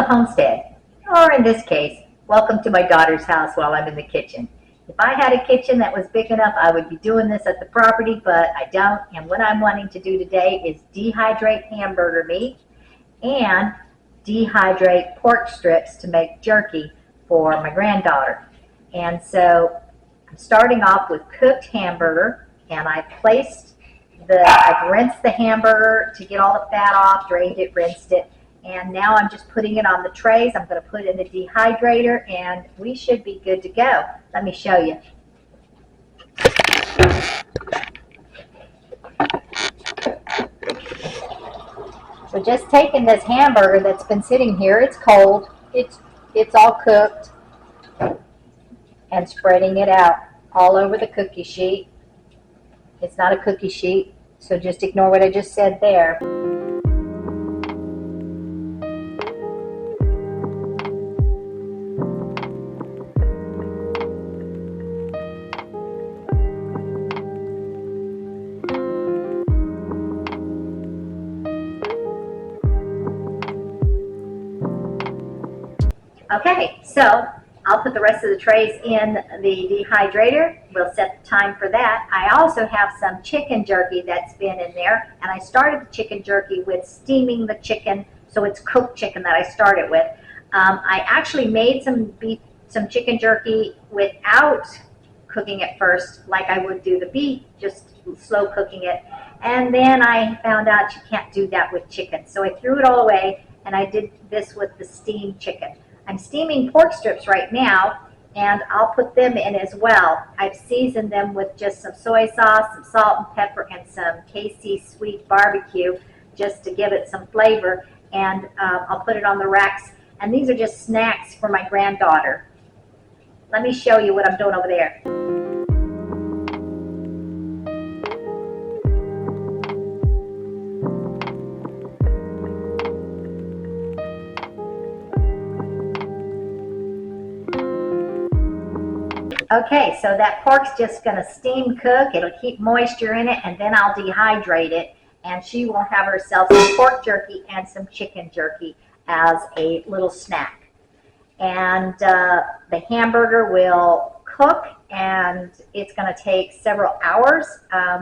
homestead, or in this case, welcome to my daughter's house while I'm in the kitchen. If I had a kitchen that was big enough, I would be doing this at the property, but I don't. And what I'm wanting to do today is dehydrate hamburger meat and dehydrate pork strips to make jerky for my granddaughter. And so I'm starting off with cooked hamburger, and I've rinsed the hamburger to get all the fat off, drained it, rinsed it, and now I'm just putting it on the trays. I'm going to put it in the dehydrator, and we should be good to go. Let me show you. So just taking this hamburger that's been sitting here, it's cold, it's all cooked, and spreading it out all over the cookie sheet. It's not a cookie sheet, so just ignore what I just said there. Okay, so I'll put the rest of the trays in the dehydrator. We'll set the time for that. I also have some chicken jerky that's been in there, and I started the chicken jerky with steaming the chicken, so it's cooked chicken that I started with. I actually made some chicken jerky without cooking it first, like I would do the beef, just slow cooking it. And then I found out you can't do that with chicken, so I threw it all away, and I did this with the steamed chicken. I'm steaming pork strips right now, and I'll put them in as well. I've seasoned them with just some soy sauce, some salt and pepper, and some KC sweet barbecue just to give it some flavor, and I'll put it on the racks. And these are just snacks for my granddaughter. Let me show you what I'm doing over there. Okay, so that pork's just going to steam cook. It'll keep moisture in it, and then I'll dehydrate it, and she will have herself some pork jerky and some chicken jerky as a little snack. And the hamburger will cook, and it's going to take several hours.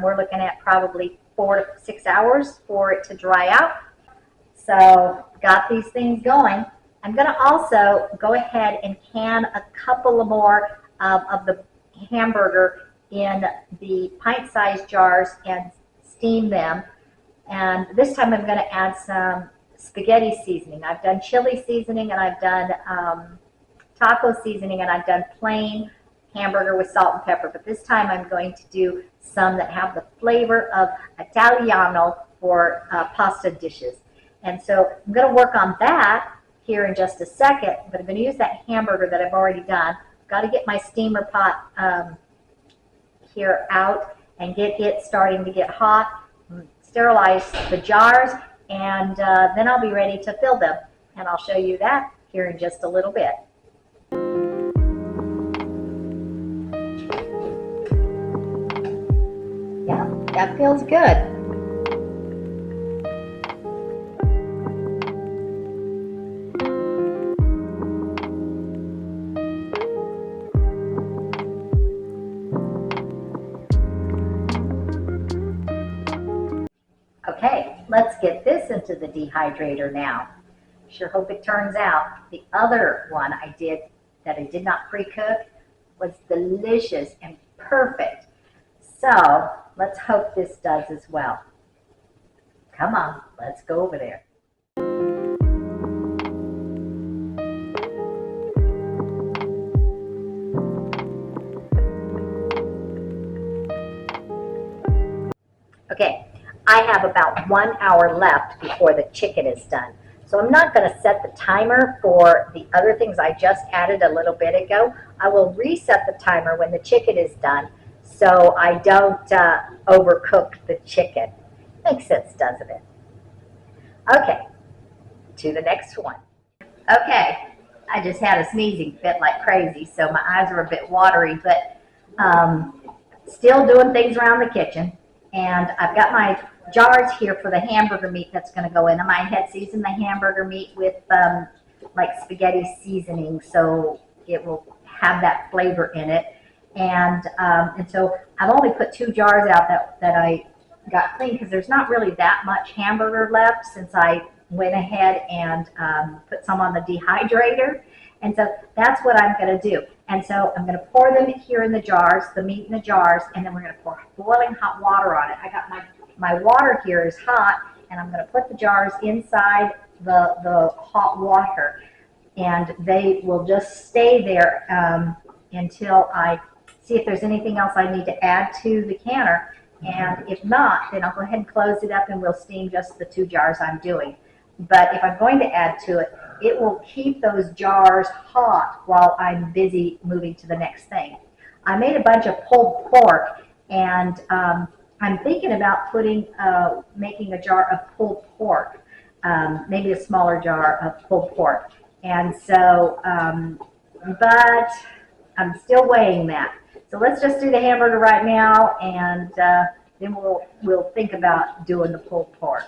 We're looking at probably 4 to 6 hours for it to dry out. So got these things going. I'm going to also go ahead and can a couple of more of the hamburger in the pint-sized jars and steam them. And this time I'm going to add some spaghetti seasoning. I've done chili seasoning, and I've done taco seasoning, and I've done plain hamburger with salt and pepper. But this time I'm going to do some that have the flavor of Italiano for pasta dishes. And so I'm going to work on that here in just a second, but I'm going to use that hamburger that I've already done. Got to get my steamer pot here out and get it starting to get hot. Sterilize the jars, and then I'll be ready to fill them. And I'll show you that here in just a little bit. Yeah, that feels good. Okay, let's get this into the dehydrator now. Sure hope it turns out. The other one I did that I did not pre-cook was delicious and perfect. So let's hope this does as well. Come on, let's go over there. Okay. I have about 1 hour left before the chicken is done. So I'm not going to set the timer for the other things I just added a little bit ago. I will reset the timer when the chicken is done so I don't overcook the chicken. Makes sense, doesn't it? Okay, to the next one. Okay, I just had a sneezing fit like crazy, so my eyes are a bit watery, but still doing things around the kitchen. And I've got my jars here for the hamburger meat that's going to go in them. I had seasoned the hamburger meat with like spaghetti seasoning, so it will have that flavor in it. And so I've only put 2 jars out that I got clean because there's not really that much hamburger left since I went ahead and put some on the dehydrator. And so that's what I'm going to do. And so I'm going to pour them here in the jars, the meat in the jars, and then we're going to pour boiling hot water on it. I got my water here is hot, and I'm going to put the jars inside the hot water, and they will just stay there until I see if there's anything else I need to add to the canner. And if not, then I'll go ahead and close it up and we'll steam just the 2 jars I'm doing. But if I'm going to add to it, it will keep those jars hot while I'm busy moving to the next thing. I made a bunch of pulled pork, and I'm thinking about making a jar of pulled pork, maybe a smaller jar of pulled pork. And so, but I'm still weighing that. So let's just do the hamburger right now, and then we'll think about doing the pulled pork.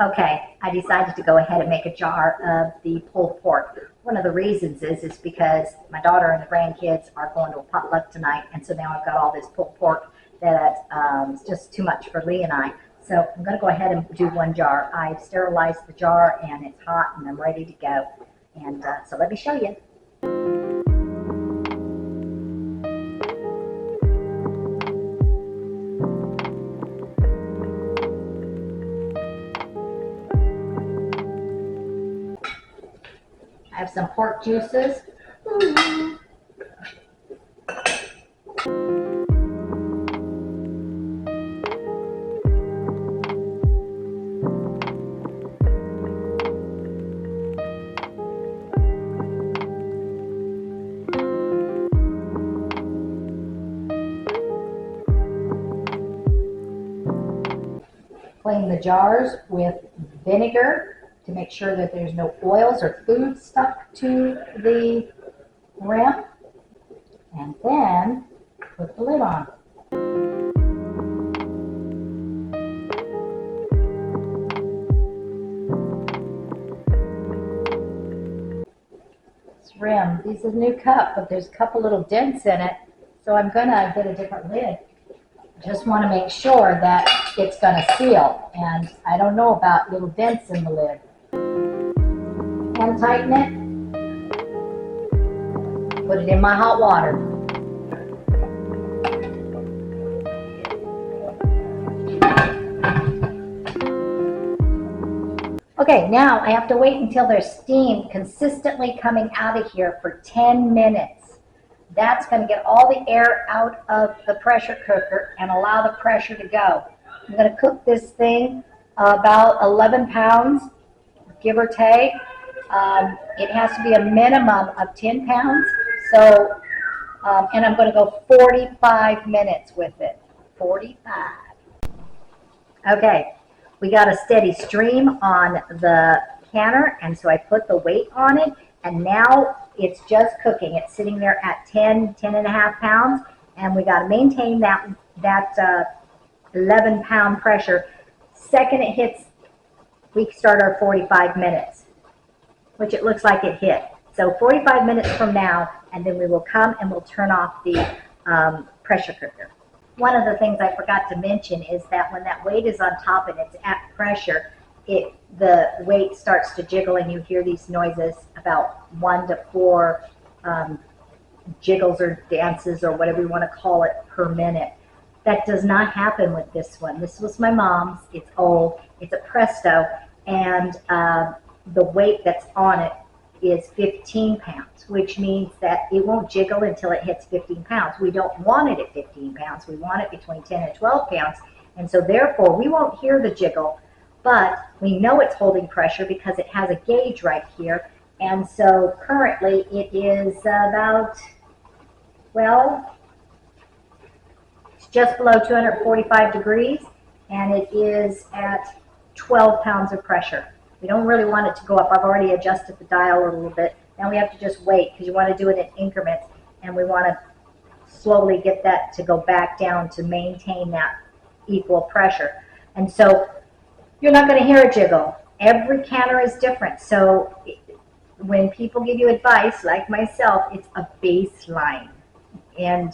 Okay, I decided to go ahead and make a jar of the pulled pork. One of the reasons is because my daughter and the grandkids are going to a potluck tonight, and so now I've got all this pulled pork that is just too much for Lee and I. So I'm going to go ahead and do 1 jar. I've sterilized the jar, and it's hot, and I'm ready to go. And so let me show you. I have some pork juices. Clean the jars with vinegar to make sure that there's no oils or food stuck to the rim, and then put the lid on. This rim, this is a new cup, but there's a couple little dents in it, so I'm gonna get a different lid. Just want to make sure that it's going to seal, and I don't know about little dents in the lid. And tighten it. Put it in my hot water. Okay, now I have to wait until there's steam consistently coming out of here for 10 minutes. That's going to get all the air out of the pressure cooker and allow the pressure to go. I'm going to cook this thing about 11 pounds, give or take. It has to be a minimum of 10 pounds. So, and I'm going to go 45 minutes with it. 45. Okay, we got a steady stream on the canner, and so I put the weight on it, and now it's just cooking. It's sitting there at 10 and a half pounds, and we got to maintain that 11-pound pressure. Second it hits, we start our 45 minutes, which it looks like it hit. So 45 minutes from now, and then we will come and we'll turn off the pressure cooker. One of the things I forgot to mention is that when that weight is on top and it's at pressure, the weight starts to jiggle, and you hear these noises, about 1 to 4 jiggles or dances or whatever you want to call it per minute. That does not happen with this one. This was my mom's. It's old. It's a Presto, and the weight that's on it is 15 pounds, which means that it won't jiggle until it hits 15 pounds. We don't want it at 15 pounds. We want it between 10 and 12 pounds. And so therefore, we won't hear the jiggle, but we know it's holding pressure because it has a gauge right here. And so currently it is about, well, it's just below 245 degrees, and it is at 12 pounds of pressure. We don't really want it to go up. I've already adjusted the dial a little bit. Now we have to just wait because you want to do it in increments, and we want to slowly get that to go back down to maintain that equal pressure. And so you're not going to hear a jiggle. Every canner is different. So when people give you advice, like myself, it's a baseline, and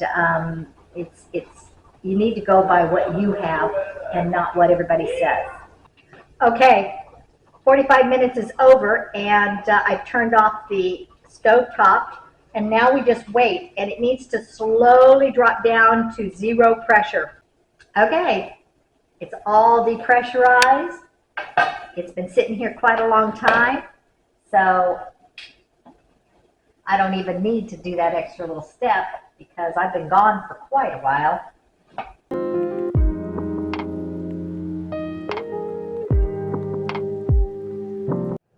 you need to go by what you have and not what everybody says. Okay. 45 minutes is over, and I've turned off the stove top, and now we just wait, and it needs to slowly drop down to 0 pressure. Okay, it's all depressurized. It's been sitting here quite a long time, so I don't even need to do that extra little step because I've been gone for quite a while.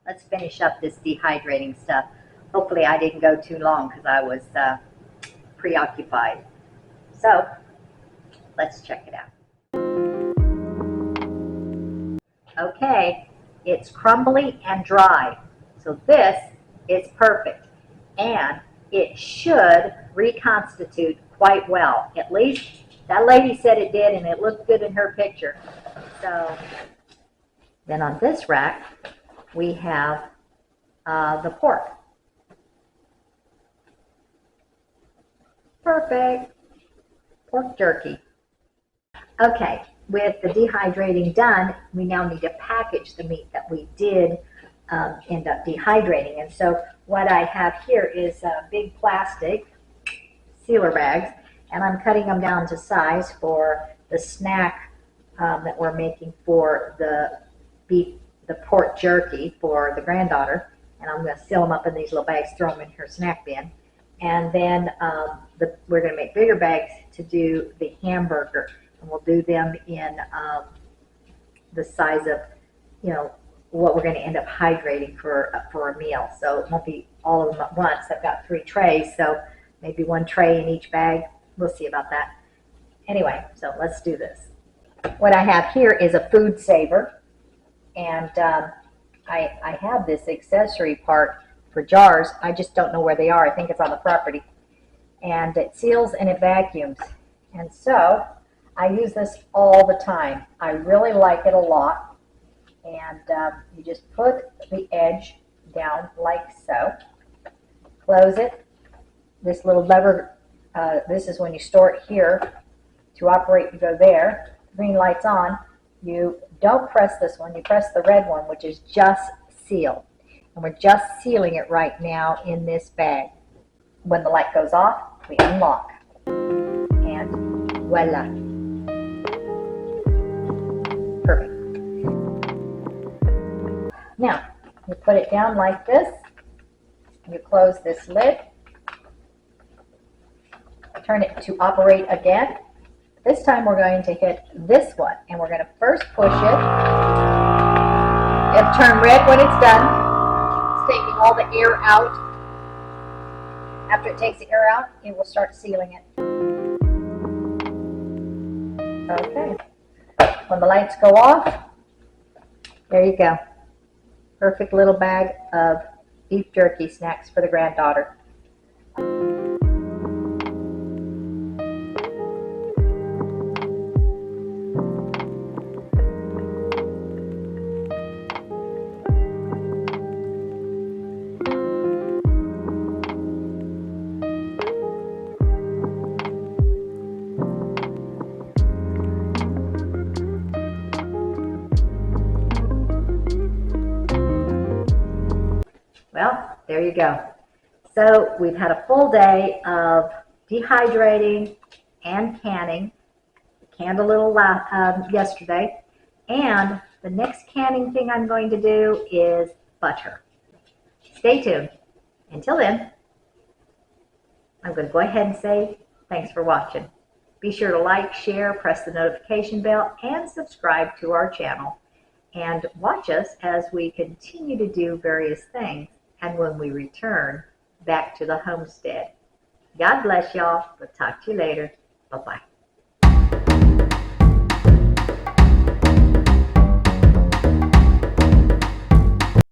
Let's finish up this dehydrating stuff. Hopefully I didn't go too long because I was preoccupied. So let's check it out. Okay, it's crumbly and dry. So this is perfect. And it should reconstitute quite well. At least that lady said it did, and it looked good in her picture. So then on this rack, we have the pork. Perfect. Pork jerky. Okay, with the dehydrating done, we now need to package the meat that we did end up dehydrating. And so what I have here is big plastic sealer bags, and I'm cutting them down to size for the snack that we're making for the pork jerky for the granddaughter. And I'm going to seal them up in these little bags, throw them in her snack bin. And then we're going to make bigger bags to do the hamburger. And we'll do them in the size of, what we're going to end up hydrating for a meal. So it won't be all of them at once. I've got 3 trays, so maybe 1 tray in each bag. We'll see about that. Anyway, so let's do this. What I have here is a food saver. And I have this accessory part for jars. I just don't know where they are. I think it's on the property. And it seals and it vacuums. And so I use this all the time. I really like it a lot. And you just put the edge down like so. Close it. This little lever, this is when you store it here. To operate, you go there. Green light's on. You don't press this one. You press the red one, which is just seal. And we're just sealing it right now in this bag. When the light goes off, we unlock. And voila. Perfect. Now, you put it down like this. You close this lid. Turn it to operate again. This time we're going to hit this one, and we're going to first push it. It'll turn red when it's done. It's taking all the air out. After it takes the air out, it will start sealing it. Okay. When the lights go off, there you go. Perfect little bag of beef jerky snacks for the granddaughter. Well, there you go. So we've had a full day of dehydrating and canning. Canned a little yesterday. And the next canning thing I'm going to do is butter. Stay tuned. Until then, I'm going to go ahead and say thanks for watching. Be sure to like, share, press the notification bell, and subscribe to our channel. And watch us as we continue to do various things and when we return back to the homestead. God bless y'all. We'll talk to you later. Bye-bye.